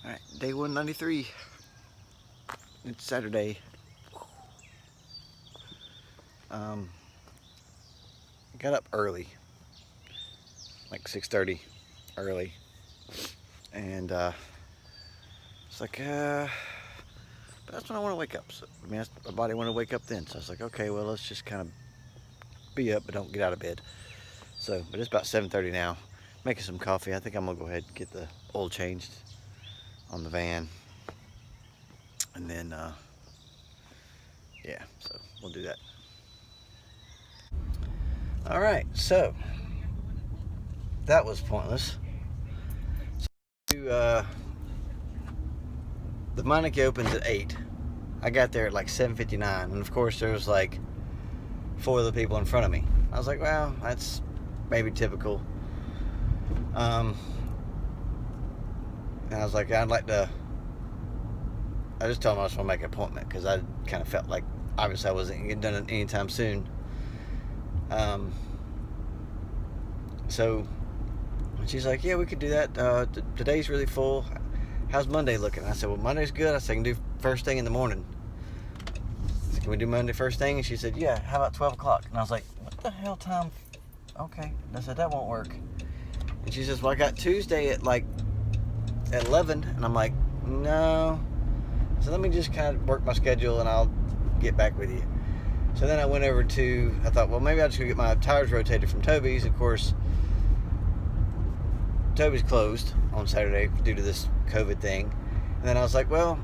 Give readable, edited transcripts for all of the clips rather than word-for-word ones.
Alright, day 193. It's Saturday. Got up early, like 6:30 early, and it's like, but that's when I want to wake up. So, I mean, my body wanted to wake up then, so I was like, okay, well, let's just kind of be up, but don't get out of bed. So, but it's about 7:30 now. Making some coffee. I think I'm gonna go ahead and get the oil changed on the van, and then yeah, so we'll do that. All right, so that was pointless. So, the Meineke opens at 8. I got there at like 7:59, and of course there was like 4 other people in front of me. I was like, well, that's maybe typical. And I was like, I just told him I just want to make an appointment because I kind of felt like obviously I wasn't getting done anytime soon. So she's like, yeah, we could do that. Today's really full. How's Monday looking? I said, well, Monday's good. I said, I can do first thing in the morning. I said, can we do Monday first thing? And she said, yeah, how about 12 o'clock? And I was like, what the hell time? Okay. And I said, that won't work. And she says, well, I got Tuesday at like 11. And I'm like, no. So let me just kind of work my schedule and I'll get back with you. So then I went over to, I thought, well, maybe I'll just go get my tires rotated from Toby's. Of course, Toby's closed on Saturday due to this COVID thing. And then I was like, well,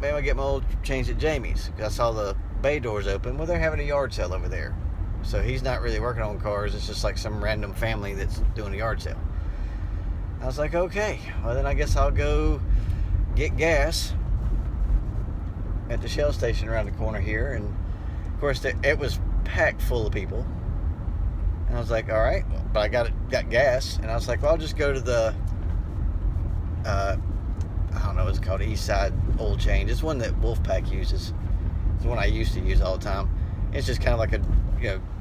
maybe I'll get my oil changed at Jamie's. I saw the bay doors open. Well, they're having a yard sale over there. So he's not really working on cars. It's just like some random family that's doing a yard sale. I was like, okay, well then I guess I'll go get gas at the Shell station around the corner here. And of course, it was packed full of people. And I was like, all right, but I got gas. And I was like, well, I'll just go to the, I don't know what it's called, East Side Oil Change. It's one that Wolfpack uses. It's the one I used to use all the time. It's just kind of like a,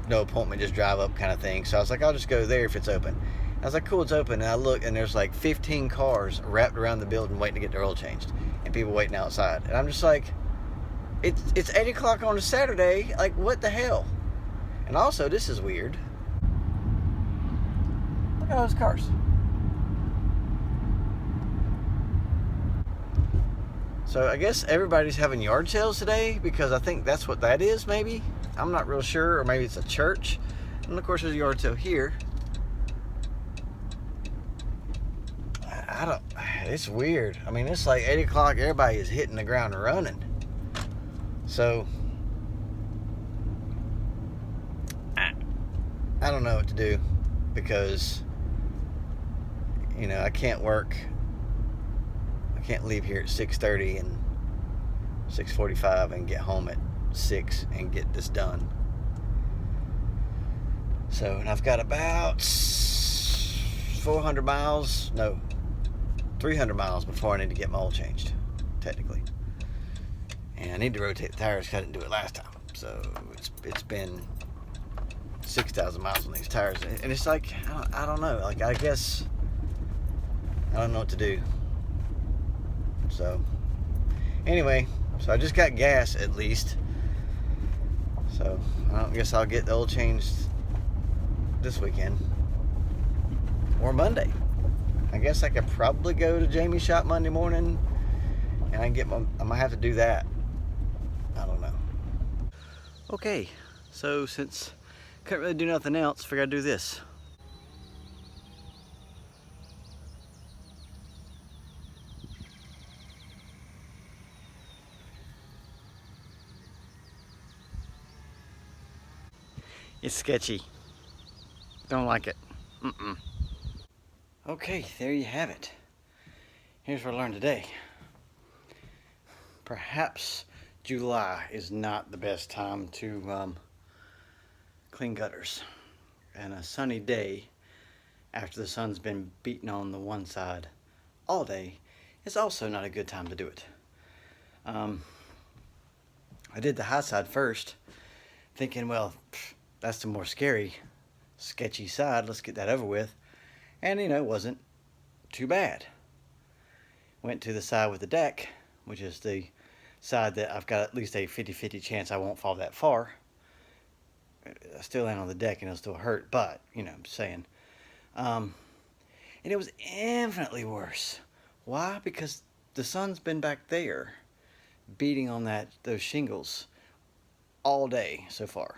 no appointment, just drive up kind of thing. So I was like, I'll just go there if it's open. I was like, cool, it's open. And I look, and there's like 15 cars wrapped around the building waiting to get their oil changed. And people waiting outside. And I'm just like, it's 8 o'clock on a Saturday. Like, what the hell? And also, this is weird. Look at those cars. So I guess everybody's having yard sales today because I think that's what that is, maybe. I'm not real sure, or maybe it's a church. And of course there's a yard sale here. It's weird. I mean, it's like 8 o'clock, everybody is hitting the ground and running. So, I don't know what to do because, I can't work. I can't leave here at 6:30 and 6:45 and get home at 6 and get this done. So, and I've got about 400 miles, no, 300 miles before I need to get my oil changed, technically. And I need to rotate the tires because I didn't do it last time. So it's been 6,000 miles on these tires. And it's like, I don't know. Like, I guess, I don't know what to do. So, anyway, so I just got gas at least. So, I guess I'll get the oil changed this weekend. Or Monday. I guess I could probably go to Jamie's shop Monday morning. And I might have to do that. I don't know. Okay, so since I couldn't really do nothing else, figured I'd do this. It's sketchy. Don't like it. Okay, there you have it. Here's what I learned today. Perhaps July is not the best time to clean gutters. And a sunny day after the sun's been beating on the one side all day is also not a good time to do it. I did the high side first, thinking, well, that's the more scary, sketchy side. Let's get that over with. And, it wasn't too bad. went to the side with the deck, which is the side that I've got at least a 50-50 chance I won't fall that far. I still land on the deck and it'll still hurt, but, you know, I'm saying. And it was infinitely worse. Why? Because the sun's been back there beating on those shingles all day so far.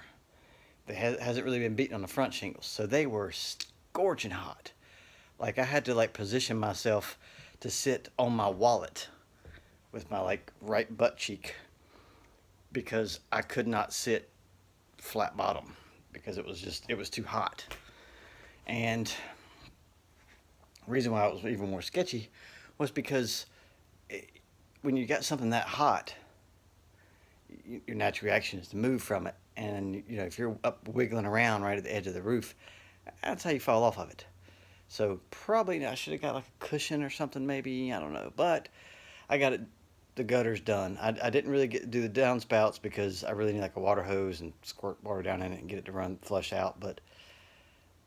It hasn't really been beating on the front shingles, so they were scorching hot. Like, I had to like position myself to sit on my wallet with my like right butt cheek, because I could not sit flat bottom because it was too hot. And the reason why it was even more sketchy was because when you got something that hot, your natural reaction is to move from it. And, you know, if you're up wiggling around right at the edge of the roof, that's how you fall off of it. So probably I should have got like a cushion or something, maybe, I don't know. But I got the gutters done. I didn't really get to do the downspouts because I really need like a water hose and squirt water down in it and get it to run flush out. But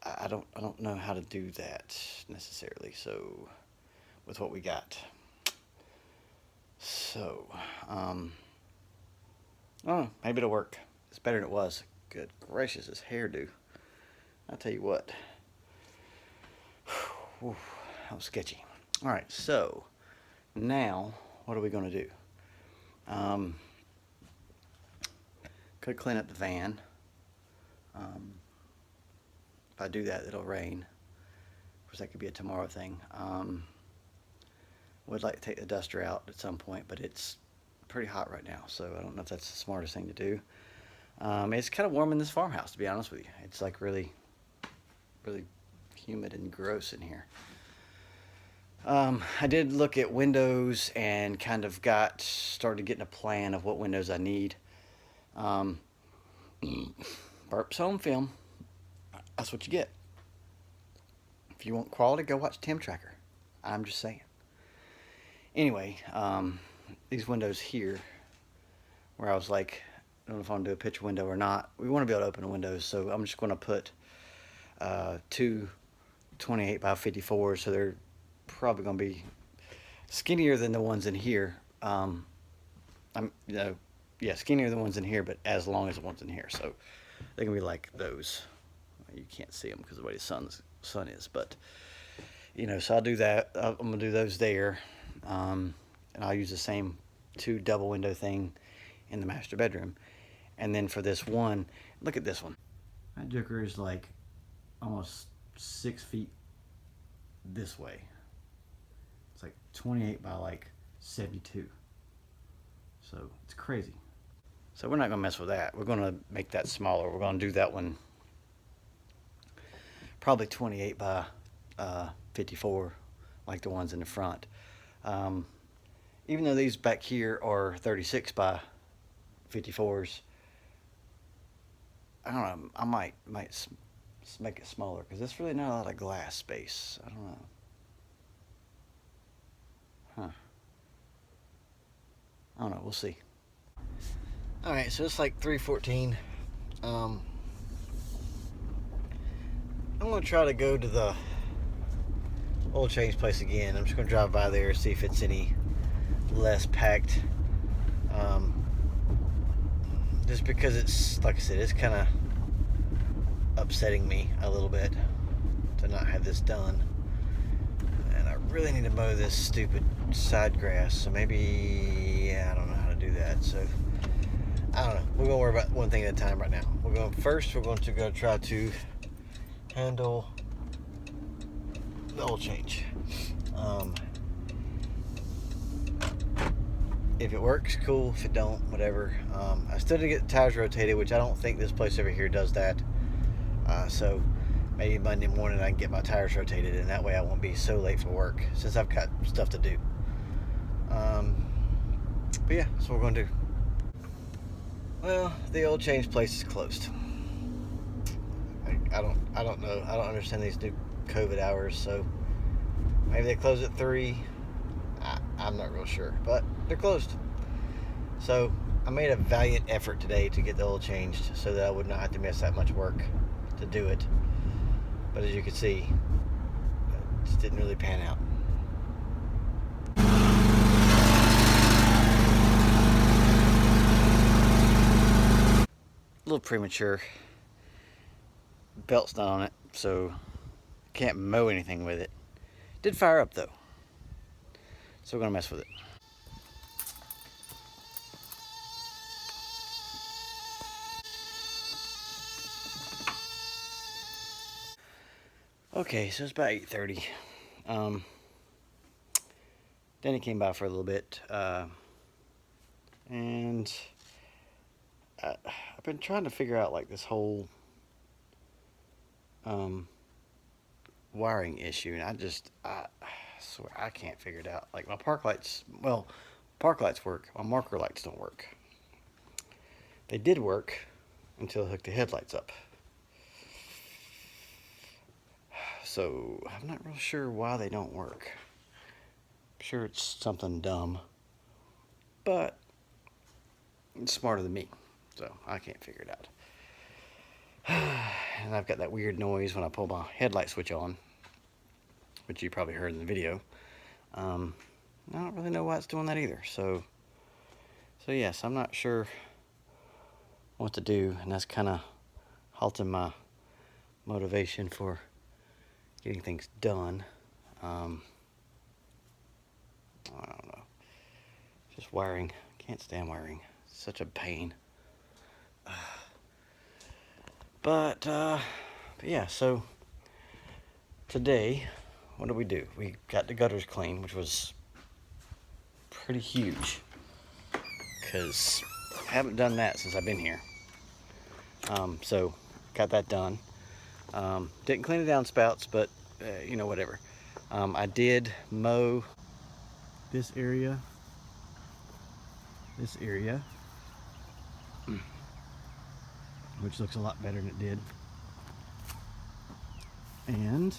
I don't know how to do that necessarily. So with what we got. So oh, maybe it'll work. It's better than it was. Good gracious, this hairdo. I'll tell you what. Whew, that was sketchy. All right, so now what are we going to do? Could clean up the van. If I do that, it'll rain. Of course, that could be a tomorrow thing. Would like to take the duster out at some point, but it's pretty hot right now, so I don't know if that's the smartest thing to do. It's kind of warm in this farmhouse, to be honest with you. It's like really humid and gross in here. I did look at windows and kind of started getting a plan of what windows I need. Burps Home Film, that's what you get. If you want quality, go watch Tim Tracker. I'm just saying. Anyway, these windows here, where I was like, I don't know if I'm going to do a picture window or not. We want to be able to open the windows, so I'm just going to put two 28 by 54s, so they're probably going to be skinnier than the ones in here. Skinnier than the ones in here, but as long as the ones in here. So they're going to be like those. You can't see them because of the way the sun is, but you know, so I'll do that. I'm going to do those there, and I'll use the same 2 double window thing in the master bedroom. And then for this one, look at this one. That joker is like almost 6 feet this way. It's like 28 by like 72. So it's crazy. So we're not gonna mess with that. We're gonna make that smaller. We're gonna do that one probably 28 by 54, like the ones in the front. Even though these back here are 36 by 54s, I don't know, I might make it smaller because there's really not a lot of glass space. I don't know. I don't know, we'll see. Alright, so it's like 3:14. I'm going to try to go to the oil change place again. I'm just going to drive by there and see if it's any less packed. Just because it's, like I said, it's kind of upsetting me a little bit to not have this done. And I really need to mow this stupid side grass. So maybe, I don't know how to do that. So, I don't know. We're going to worry about one thing at a time right now. We're going to go try to handle the oil change. If it works, cool. If it don't, whatever. I still did get the tires rotated, which I don't think this place over here does that. So maybe Monday morning I can get my tires rotated, and that way I won't be so late for work since I've got stuff to do. But yeah, that's what we're gonna do. Well, the oil change place is closed. I don't know. I don't understand these new COVID hours, so maybe they close at 3. I'm not real sure, but they're closed. So I made a valiant effort today to get the oil changed so that I would not have to miss that much work to do it. But as you can see, it just didn't really pan out. a little premature. Belt's not on it, so can't mow anything with it. Did fire up though, so we're gonna mess with it. Okay, so it's about 8:30. Danny came by for a little bit, and I've been trying to figure out like this whole wiring issue, and I swear I can't figure it out. Like my park lights, well, park lights work, my marker lights don't work. They did work until I hooked the headlights up. So I'm not real sure why they don't work. I'm sure it's something dumb, but it's smarter than me, so I can't figure it out. And I've got that weird noise when I pull my headlight switch on, which you probably heard in the video. I don't really know why it's doing that either. So yes, I'm not sure what to do, and that's kind of halting my motivation for getting things done. I don't know. Just wiring. Can't stand wiring. It's such a pain. But yeah, so today, what did we do? We got the gutters clean, which was pretty huge, because I haven't done that since I've been here. So got that done. Didn't clean the downspouts, but you know, whatever. I did mow this area, which looks a lot better than it did. And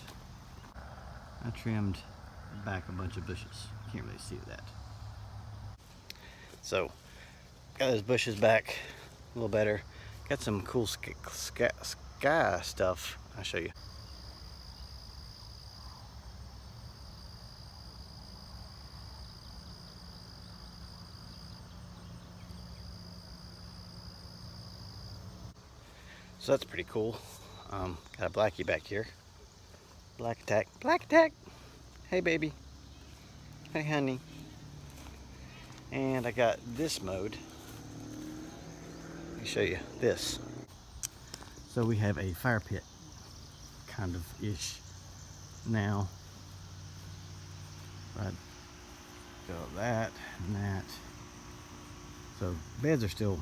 I trimmed back a bunch of bushes. Can't really see that. So got those bushes back a little better. Got some cool sky stuff. I'll show you. So that's pretty cool. Got a blackie back here. Black attack. Black attack. Hey baby. Hey honey. And I got this mode. Let me show you this. So we have a fire pit, kind of ish now. But go that and that. So beds are still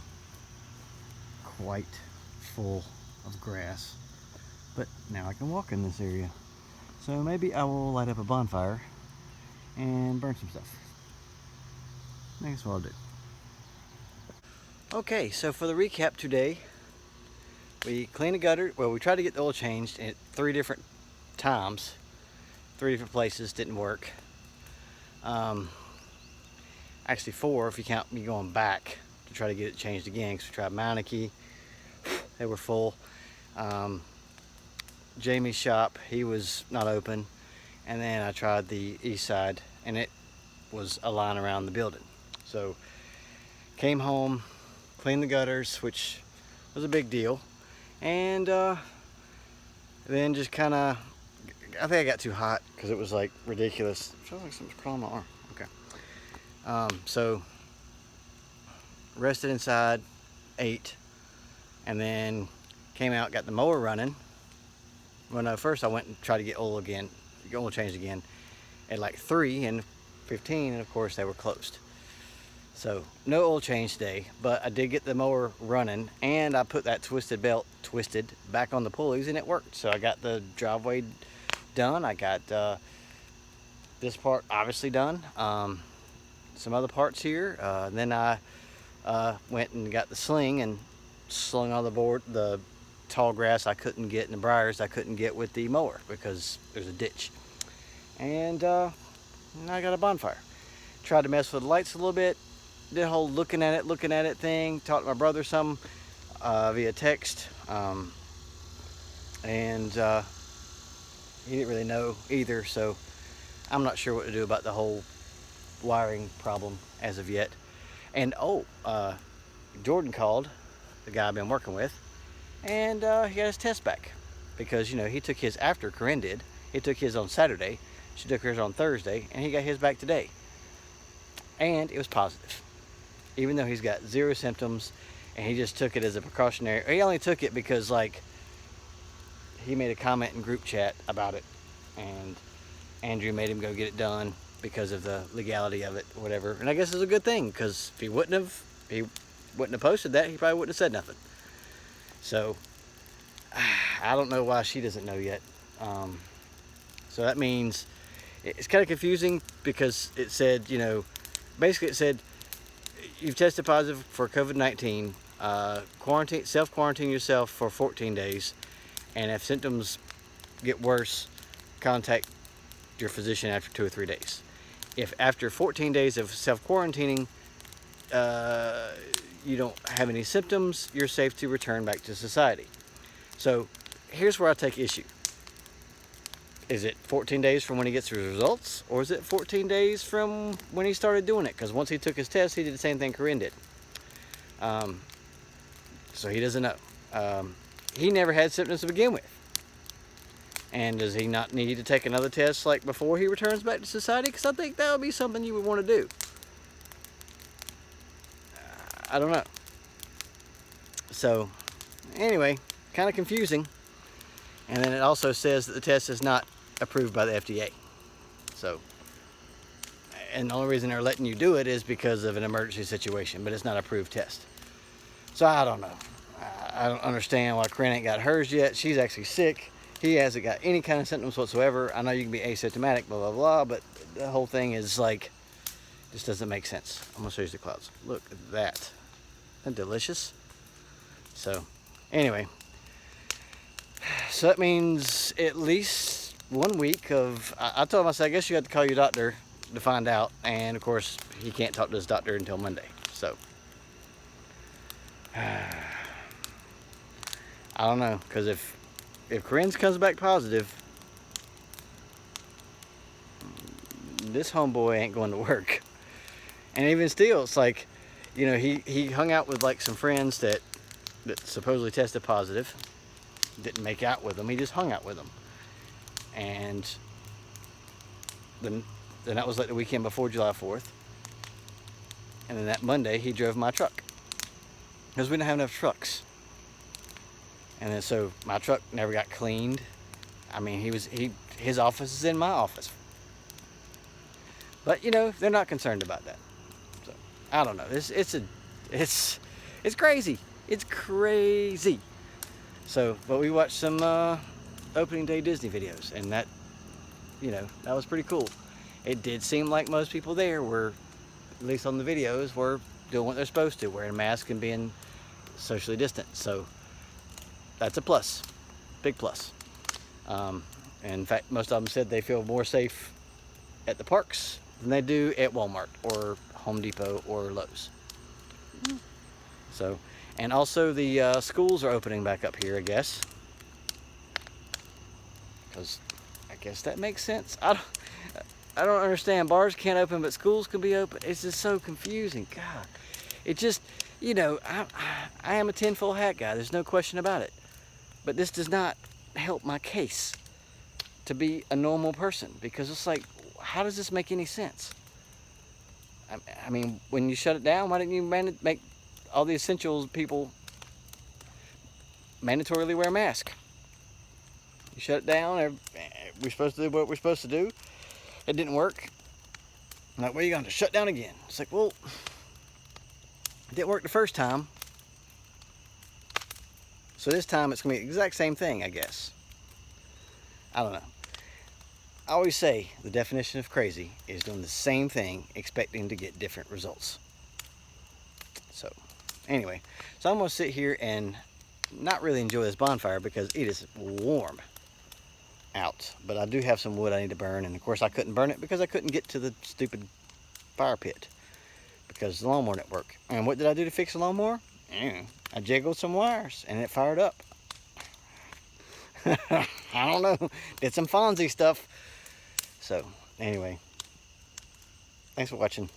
quite full of grass, but now I can walk in this area. So maybe I will light up a bonfire and burn some stuff. That's what I'll do. Okay, so for the recap today, we cleaned the gutter. Well, we tried to get the oil changed at 3 different times, 3 different places. Didn't work. Actually 4 if you count me going back to try to get it changed again, because we tried Meineke. They were full. Jamie's shop, he was not open. And then I tried the east side, and it was a line around the building. So came home, cleaned the gutters, which was a big deal. And then just kind of, I think I got too hot because it was like ridiculous. It feels like something's crawling on my arm. Okay. So rested inside, ate, and then came out, got the mower running. Well, no, first I went and tried to get oil changed again at like 3:15, and of course they were closed. So no oil change today, but I did get the mower running, and I put that twisted belt back on the pulleys, and it worked. So I got the driveway done. I got this part obviously done. Some other parts here. Then I went and got the sling and slung on the tall grass I couldn't get, and the briars I couldn't get with the mower because there's a ditch. And now I got a bonfire. Tried to mess with the lights a little bit. Did a whole looking at it thing. Talked to my brother some via text. And he didn't really know either, so I'm not sure what to do about the whole wiring problem as of yet. And Jordan called the guy I've been working with, and he got his test back because, you know, he took his after Corinne did. He took his on Saturday, she took hers on Thursday, and he got his back today. And it was positive, even though he's got 0 symptoms, and he just took it as a precautionary. He only took it because, like, he made a comment in group chat about it, and Andrew made him go get it done because of the legality of it, whatever. And I guess it's a good thing, because if he wouldn't have posted that, he probably wouldn't have said nothing. So I don't know why she doesn't know yet. So that means it's kind of confusing, because it said, you know, basically it said you've tested positive for COVID-19, self-quarantine yourself for 14 days, and if symptoms get worse, contact your physician after 2 or 3 days. If after 14 days of self-quarantining you don't have any symptoms, you're safe to return back to society. So here's where I take issue. Is it 14 days from when he gets his results, or is it 14 days from when he started doing it? Because once he took his test, he did the same thing Corinne did. So he doesn't know. He never had symptoms to begin with. And does he not need to take another test like before he returns back to society? Because I think that would be something you would want to do. I don't know. So anyway, kind of confusing. And then it also says that the test is not approved by the FDA. So, and the only reason they're letting you do it is because of an emergency situation, but it's not an approved test. So I don't know. I don't understand why Corinne ain't got hers yet. She's actually sick. He hasn't got any kind of symptoms whatsoever. I know you can be asymptomatic, blah, blah, blah, but the whole thing is like, just doesn't make sense. I'm gonna show you the clouds. Look at that. Isn't that delicious? So, anyway. So that means at least 1 week of, I told him, I said, I guess you have to call your doctor to find out. And of course, he can't talk to his doctor until Monday. So, I don't know, because if Corinne's comes back positive, this homeboy ain't going to work. And even still, it's like, you know, he hung out with like some friends that supposedly tested positive. Didn't make out with them, he just hung out with them. And then that was like the weekend before July 4th. And then that Monday he drove my truck, because we didn't have enough trucks. And then so my truck never got cleaned. I mean, his office is in my office. But you know, they're not concerned about that. So I don't know. It's crazy. It's crazy. So, but we watched some opening day Disney videos, and that, you know, that was pretty cool. It did seem like most people there were, at least on the videos, were doing what they're supposed to, wearing masks and being socially distant. So that's a plus, big plus. And in fact, most of them said they feel more safe at the parks than they do at Walmart or Home Depot or Lowe's. So, and also the schools are opening back up here, I guess. Because I guess that makes sense. I don't understand. Bars can't open, but schools can be open. It's just so confusing. God, it just, you know, I am a tinfoil hat guy. There's no question about it. But this does not help my case to be a normal person, because it's like, how does this make any sense? I mean, when you shut it down, why didn't you make all the essential people mandatorily wear a mask? You shut it down, we're supposed to do what we're supposed to do. It didn't work. I'm like, well, you're going to shut down again. It's like, well, it didn't work the first time. So this time it's going to be the exact same thing, I guess. I don't know. I always say the definition of crazy is doing the same thing expecting to get different results. So anyway, so I'm going to sit here and not really enjoy this bonfire because it is warm out. But I do have some wood I need to burn, and of course I couldn't burn it because I couldn't get to the stupid fire pit because the lawnmower didn't work. And what did I do to fix the lawnmower? I jiggled some wires and it fired up. I don't know, did some Fonzie stuff. So anyway, thanks for watching.